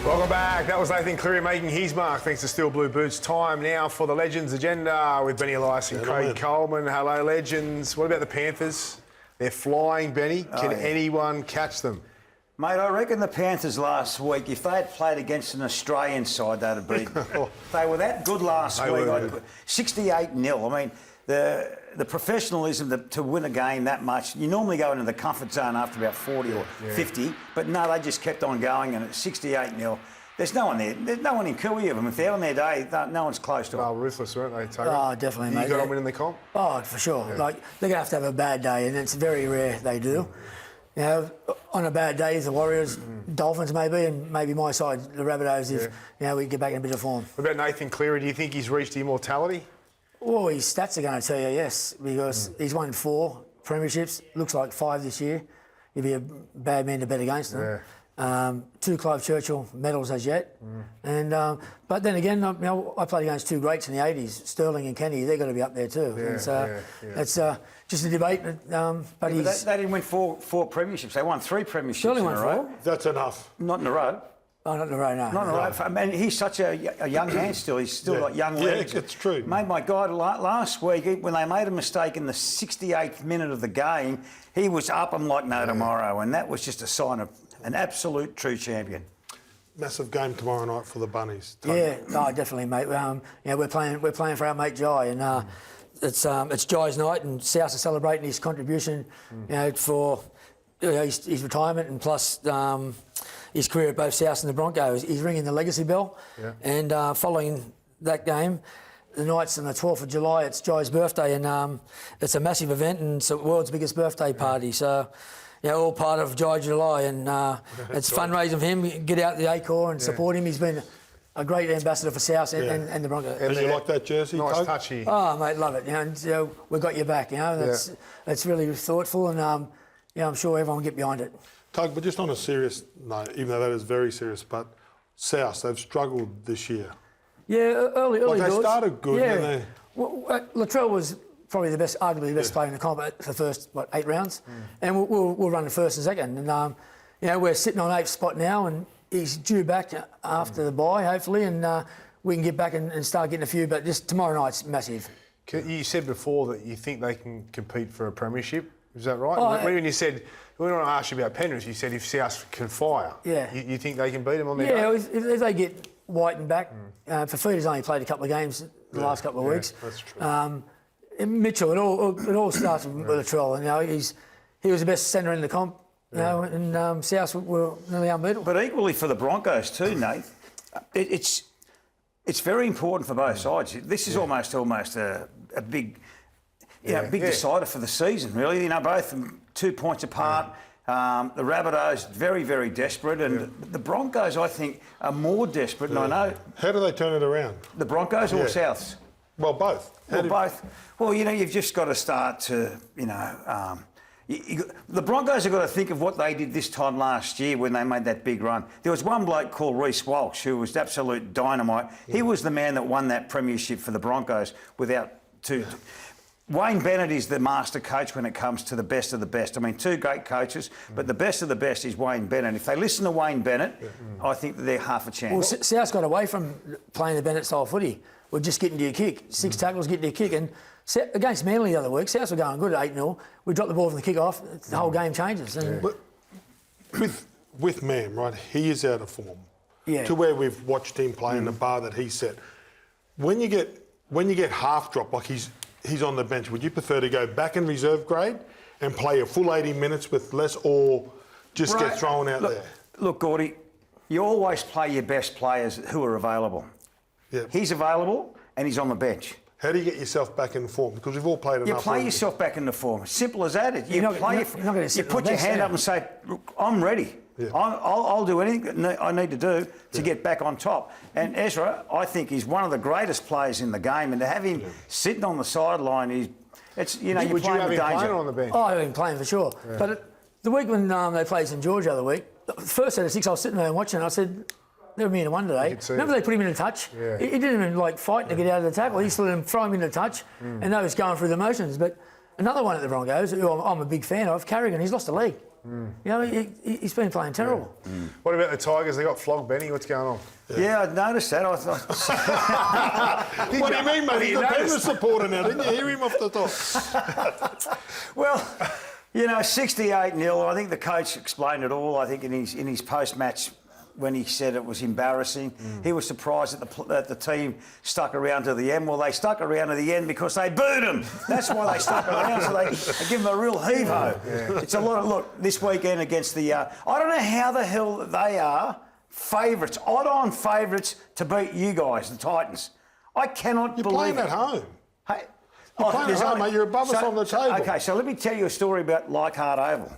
Welcome back. That was Nathan Cleary making his mark thanks to Steel Blue Boots. Time now for the Legends Agenda with Benny Elias and Craig Coleman. Hello, Legends. What about the Panthers? They're flying, Benny. Can anyone catch them? Mate, I reckon the Panthers last week, if they had played against an Australian side, they'd have beaten them. They were that good last week. 68-0. The professionalism to win a game that much, you normally go into the comfort zone after about 40 or 50, but no, they just kept on going, and at 68-0, there's no one there. There's no one in Cooey of them. If they're on their day, no one's close to them. Oh, ruthless, weren't they, Tugger? Oh, definitely, mate. You got them winning the comp? Oh, for sure. Yeah. They're going to have a bad day, and it's very rare they do. You know, on a bad day, the Warriors, Dolphins maybe, and maybe my side, the Rabbitohs, if we get back in a bit of form. What about Nathan Cleary? Do you think he's reached immortality? Well, his stats are going to tell you yes, because he's won 4 premierships. Looks like 5 this year. He'd be a bad man to bet against them. 2 Clive Churchill medals as yet, and but then again, I played against 2 greats in the '80s, Sterling and Kenny. They're going to be up there too. It's just a debate. But they didn't win 4 premierships. They won 3 premierships Sterling in a won row. 4. That's enough. Not in a row. Oh, not in a row, no. Not in a row. I mean, he's such a young man still. He's still got young legs. Yeah, it's true. Mate, my God, last week, when they made a mistake in the 68th minute of the game, he was up and like no tomorrow, and that was just a sign of an absolute true champion. Massive game tomorrow night for the Bunnies. Yeah, definitely, mate. We're playing for our mate Jai, and it's Jai's night, and South are celebrating his contribution, for his retirement, and plus his career at both South and the Broncos. He's ringing the legacy bell, and following that game, the night's on the 12th of July. It's Jai's birthday, and it's a massive event, and it's the world's biggest birthday party. So. All part of Jai July, and it's fundraising for him. Get out the A-Corps and support him. He's been a great ambassador for South and the Broncos. And you like that jersey? Nice touchy. Oh, mate, love it. We've got your back. It's really thoughtful, and I'm sure everyone will get behind it. Tug, but just on a serious note, even though that is very serious, but South, they've struggled this year. Yeah, early they doors. started good, didn't they? Well, Latrell was probably arguably the best player in the comp for the first 8 rounds, and we'll run the first and second. And we're sitting on 8th spot now, and he's due back after the bye, hopefully, and we can get back and start getting a few. But just tomorrow night's massive. You said before that you think they can compete for a premiership. Is that right? When you said, when I asked you about Penrith, you said if South can fire, you think they can beat them on their day? If they get Whiten back, Fafita's only played a couple of games the last couple of weeks. That's true. Mitchell, it all starts with Latrell, and he was the best centre in the comp, and South were nearly unbeatable. But equally for the Broncos too, Nate. It's very important for both sides. This is almost a big, big decider for the season, really. Both 2 points apart. The Rabbitohs very, very desperate, and the Broncos, I think, are more desperate. And I know. How do they turn it around? The Broncos or Souths? Well, both. Both. Well, you've just got to start to, the Broncos have got to think of what they did this time last year when they made that big run. There was one bloke called Reece Walsh who was absolute dynamite. Yeah. He was the man that won that premiership for the Broncos without two. Wayne Bennett is the master coach when it comes to the best of the best. I mean, 2 great coaches, but the best of the best is Wayne Bennett. If they listen to Wayne Bennett, I think that they're half a chance. Well, South got away from playing the Bennett-style footy. We're just getting to your kick. 6 tackles, getting to your kick. And against Manly the other week, South were going good at 8-0. We dropped the ball from the kick-off. The whole game changes. And but with Mam, right, he is out of form. Yeah. To where we've watched him play in the bar that he set. When you get half drop, like he's on the bench, would you prefer to go back in reserve grade and play a full 80 minutes with less, or just get thrown out there? Look, Gordy, you always play your best players who are available. Yeah. He's available and he's on the bench. How do you get yourself back in form? Because we've all played enough. You play yourself back into form. Simple as that. You put your hand up and say, "Look, I'm ready. Yeah. I'll do anything I need to do to get back on top." And Ezra, I think, he's one of the greatest players in the game, and to have him sitting on the sideline, you're playing with danger. Playing on the bench? Oh, I've been playing for sure. Yeah. But the week when they played St George the other week, the first set of 6, I was sitting there and watching, and I said, never been in one today. Remember they put him in a touch? Yeah. He didn't even fight to get out of the tackle. He just let him throw him in a touch, and they was going through the motions. But another one at the Broncos, who I'm a big fan of, Carrigan, he's lost a leg. He's been playing terrible. What about the Tigers? They got flogged, Benny. What's going on? Yeah, I noticed that. I thought. What do you mean, mate? He's a Penrith supporter now. Didn't you hear him off the top? Well, 68-0. I think the coach explained it all. I think in his post-match, when he said it was embarrassing, he was surprised that the team stuck around to the end. Well, they stuck around to the end because they booed him. That's why they stuck around, so they give him a real heave-ho. Yeah. It's a lot of, look, this weekend against the... I don't know how the hell they are favourites, odd-on favourites to beat you guys, the Titans. I cannot believe You're playing it. at home. Hey, You're playing at home, mate. You're above us on the table. Okay, so let me tell you a story about Leichhardt Oval.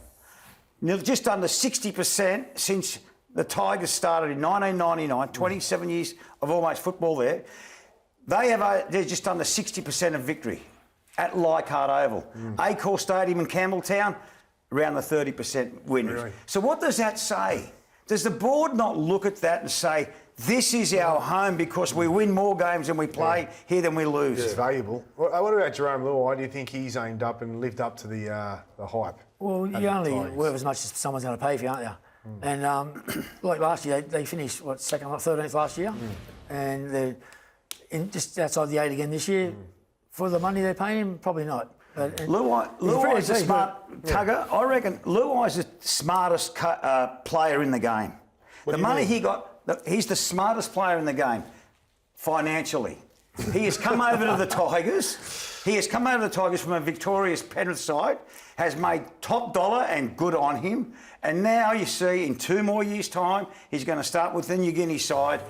just under 60% since the Tigers started in 1999, 27 years of almost football there. They're just under 60% of victory at Leichhardt Oval. Accor Stadium in Campbelltown, around the 30% winners. Really? So what does that say? Does the board not look at that and say, this is our home because we win more games than we play here than we lose? It's valuable. What about Jerome Luai? Do you think he's aimed up and lived up to the hype? Well, you only worth as much as someone's going to pay for you, aren't you? And like last year, they finished, second or 13th last year? And they're just outside the 8 again this year. For the money they're paying him, probably not. Luai's a smart tugger. I reckon Luai's the smartest player in the game. The money he got, he's the smartest player in the game, financially. He has come over to the Tigers. He has come over to the Tigers from a victorious Penrith side, has made top dollar and good on him. And now you see in 2 more years' time, he's going to start with the New Guinea side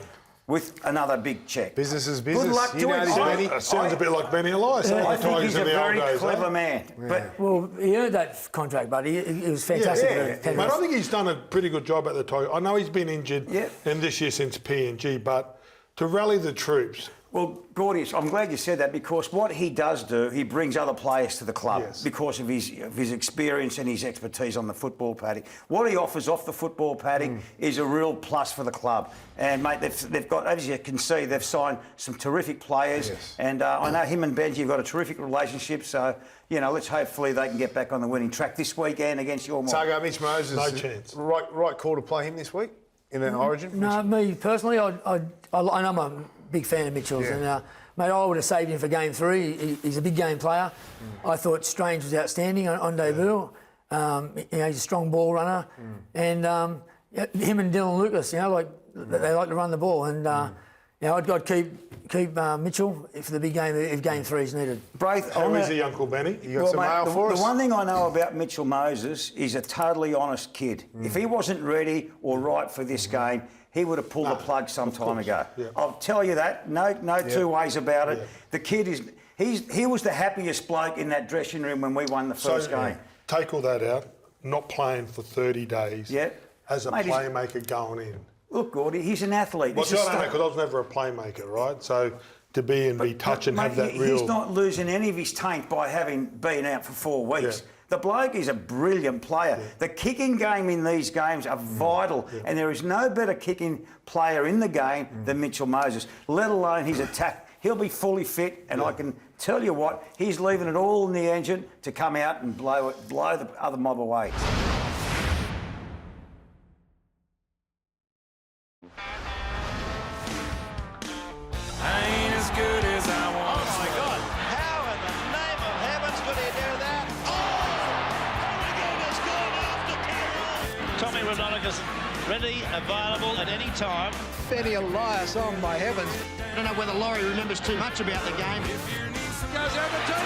with another big check. Business is business. Good luck to him. It sounds a bit like Benny Elias. I think he's a very clever man. But well, he earned that contract, but he was fantastic. Mate, I think he's done a pretty good job at the Tigers. I know he's been injured and this year since PNG, but to rally the troops. Well, Gordy, I'm glad you said that because what he does do, he brings other players to the club because of his experience and his expertise on the football paddock. What he offers off the football paddock is a real plus for the club. And, mate, they've got, as you can see, they've signed some terrific players. And I know him and Benji have got a terrific relationship. So, you know, let's hopefully they can get back on the winning track this weekend against your York. Tago, Mitch Moses. No chance. Right call to play him this week in an Origin? No, me personally, I know I'm a big fan of Mitchell's. And, mate, I would have saved him for game 3. He's a big game player. I thought Strange was outstanding on debut. You know, he's a strong ball runner. And him and Dylan Lucas, you know, like they like to run the ball. And, you know, I'd keep Mitchell for the big game if game 3 is needed. How is he, Uncle Benny? You got some mail for us? The one thing I know about Mitchell Moses, he's a totally honest kid. If he wasn't ready or right for this game, he would have pulled the plug some time ago. I'll tell you that. No two ways about it. The kid he was the happiest bloke in that dressing room when we won the first game. Take all that out. Not playing for 30 days. As a playmaker going in. Look, Gordy, he's an athlete. Well, I don't know, because I was never a playmaker, right? So to be touch and have that real... He's not losing any of his taint by having been out for 4 weeks. The bloke is a brilliant player. The kicking game in these games are vital, and there is no better kicking player in the game than Mitchell Moses, let alone his attack. He'll be fully fit, and I can tell you what, he's leaving it all in the engine to come out and blow the other mob away. Ready, available at any time. Benny Elias, oh my heavens. I don't know whether Laurie remembers too much about the game. Goes over Toby.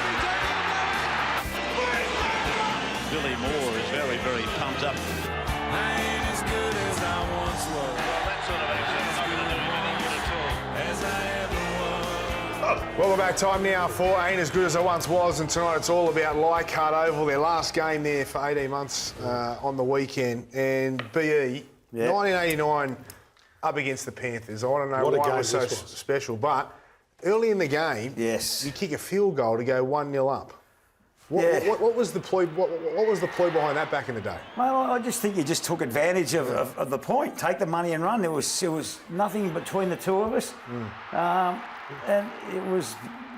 Billy Moore is very, very pumped up. I ain't as good as I once was. Well, that sort of action's not going to do him any good at all. As I ever was. Welcome back. Time now for Ain't As Good As I Once Was, and tonight it's all about Leichhardt Oval, their last game there for 18 months on the weekend. And BE, 1989 up against the Panthers. I want to know why it was so special. But early in the game, you kick a field goal to go 1-0 up. What was the ploy? What was the ploy behind that back in the day? Well, I just think you just took advantage of the point. Take the money and run. There was nothing between the two of us, and it was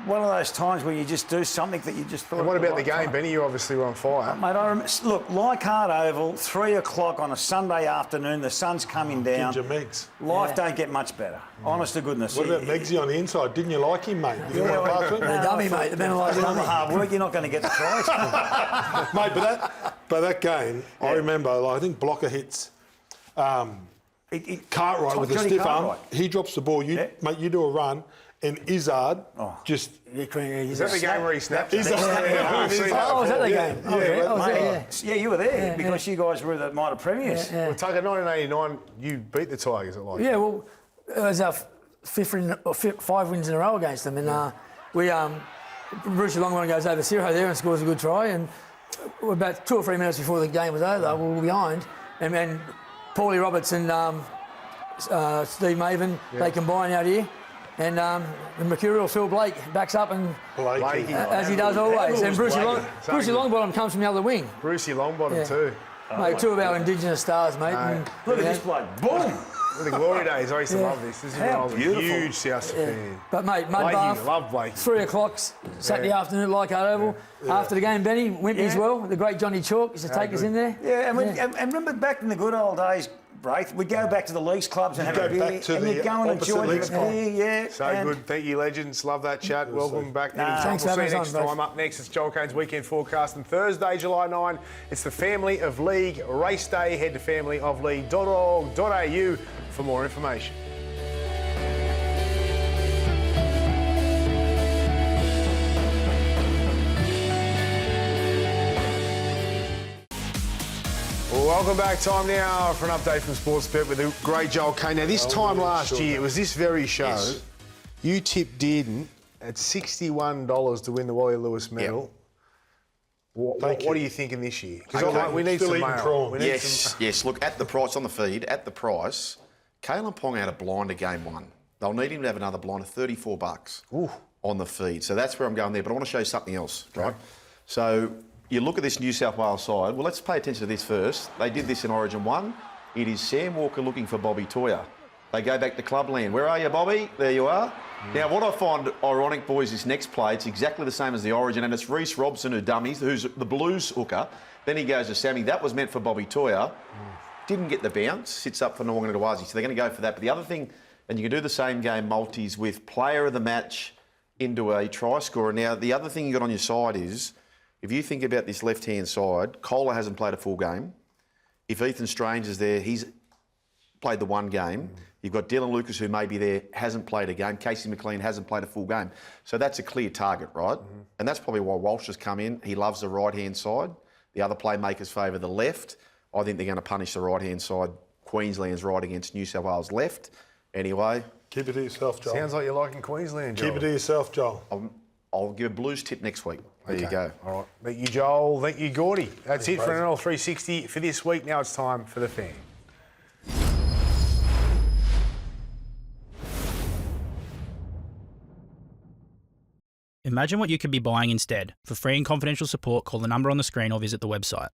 one of those times where you just do something that you just thought. And what about the game, Benny? You obviously were on fire. Mate, look, Leichhardt Oval, 3 o'clock on a Sunday afternoon, the sun's coming down. Ginger Megs. Life don't get much better. Honest to goodness. What about Megsy on the inside? Didn't you like him, mate? You didn't want to pass it? The dummy, mate. The man like the hard work. You're not going to get the tries. Mate, but that game, I remember, I think Blocker hits Cartwright with a stiff arm. He drops the ball. Mate, you do a run. And Izzard just... Is that the game where he snapped? Oh, was that the game? Yeah, you were there because you guys were the minor premiers. Well, Tucker, 1989, you beat the Tigers at Leichhardt. Yeah, well, it was our 5 wins in a row against them. And Bruce Longmore goes over 0 there and scores a good try. And about 2 or 3 minutes before the game was over, we were behind, and then Paulie Roberts and Steve Maven, they combine out here. And the mercurial Phil Blake backs up and as he does always. And Brucey Longbottom comes from the other wing. Brucey Longbottom too. Mate, 2 of our Indigenous stars, mate. And, look at this bloke. Boom! With the glory days, I used to love this. This is when I was a huge South fan. But mate, Mudbath, love Blake. 3 o'clock Saturday afternoon at Leichhardt Oval. After the game, Benny, Wimpy as well. The great Johnny Chalk used to take us in there. Yeah, and remember back in the good old days, Braith, we'd go back to the leagues clubs and have a beer, and you'd go and enjoy the beer, So good. Thank you, legends. Love that chat. Welcome back anytime. Thanks We'll for see you having us next on, time. Up next, it's Joel Kane's Weekend Forecast. And Thursday, July 9, it's the Family of League race day. Head to familyofleague.org.au for more information. Welcome back. Time now for an update from Sportsbet with the great Joel Kane. Now, this time last year, it was this very show. You tipped Dearden at $61 to win the Wally Lewis medal. What are you thinking this year? Because we need some mail. Yes. Look, at the price on the feed, Kalen Ponga had a blinder game 1. They'll need him to have another blinder, $34 on the feed. So that's where I'm going there. But I want to show you something else, right? So you look at this New South Wales side. Well, let's pay attention to this first. They did this in Origin 1. It is Sam Walker looking for Bobby Toyer. They go back to clubland. Where are you, Bobby? There you are. Now, what I find ironic, boys, this next play, it's exactly the same as the Origin, and it's Reece Robson who dummies, who's the Blues hooker. Then he goes to Sammy. That was meant for Bobby Toyer. Didn't get the bounce. Sits up for Norman Ndawazi. So they're going to go for that. But the other thing, and you can do the same game multis with player of the match into a try scorer. Now, the other thing you got on your side is, if you think about this left-hand side, Kohler hasn't played a full game. If Ethan Strange is there, he's played the 1 game. You've got Dylan Lucas, who may be there, hasn't played a game. Casey McLean hasn't played a full game. So that's a clear target, right? And that's probably why Walsh has come in. He loves the right-hand side. The other playmakers favour the left. I think they're going to punish the right-hand side. Queensland's right against New South Wales left. Anyway. Keep it to yourself, Joel. Sounds like you're liking Queensland, Joel. Keep it to yourself, Joel. I'll give a Blues tip next week. There you go. All right. Thank you, Joel. Thank you, Gordy. That's it for NRL 360 for this week. Now it's time for the fan. Imagine what you could be buying instead. For free and confidential support, call the number on the screen or visit the website.